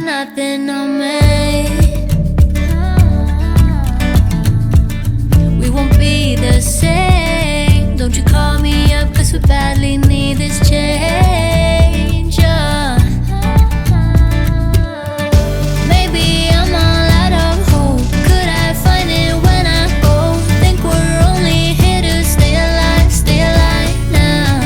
nothing on me. We won't be the same. Don't you call me up, cause we badly need this change, yeah. Maybe I'm all out of hope. Could I find it when I go? Think we're only here to stay alive now.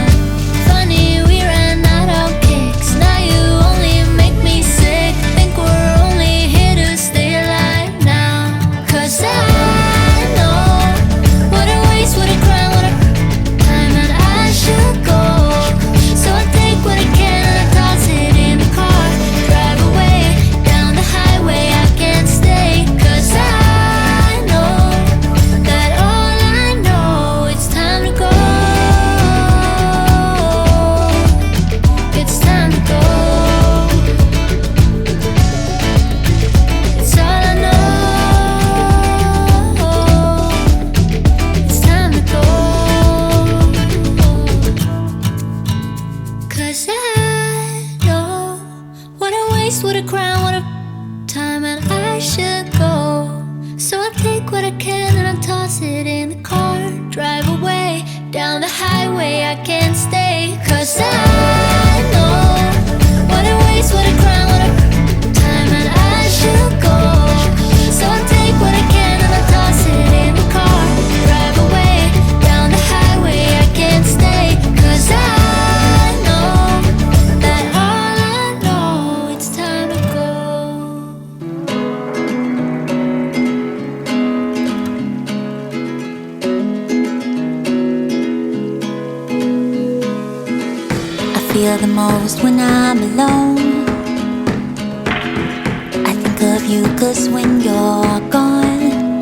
Funny, we ran out of kicks. Now you only make me sick. Think we're only here to stay alive now. Cause I know what a waste, what a crime, what a time that I should go. So I take what I can and I toss it in the car. Drive away down the highway, I can't stay. Cause I know that all I know, it's time to go. It's time to go. It's all I know. It's time to go. Cause I know what a waste, what a crime, what a time, and I should go. So I take what I can and I toss it in the car. Drive away down the highway, I can't stay. Cause I know what a waste, what a crime, what a time, and I should go. So I take what I can and I toss it in the car. Drive away down the highway, I can't stay. Cause I know that all I know, it's time to go. I feel the most when I'm alone. I think of you cause when you're gone,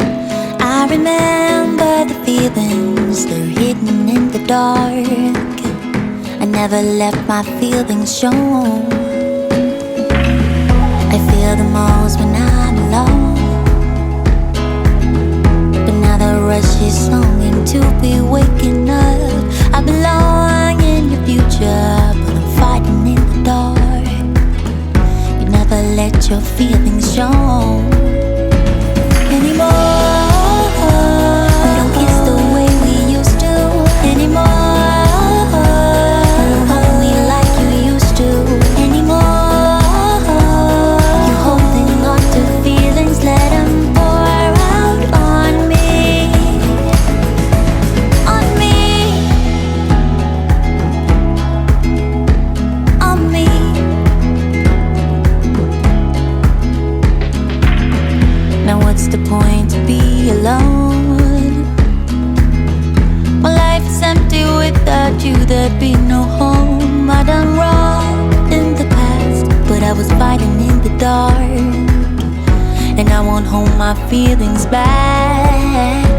I remember the feelings, they're hidden in the dark. I never left my feelings shown. I feel the most when I'm alone. But now the rush is longing to be waking up. I belong in your future, but I'm fighting in the dark. You never let your feelings show anymore. We don't kiss the way we used to anymore. You don't hold me like you used to anymore. You're holding on to feelings, let them pour out on me. On me. On me. Now what's the point to be alone? My life is empty without you, there'd be no home. I done wrong in the past, but I was fighting in the dark. And I won't hold my feelings back.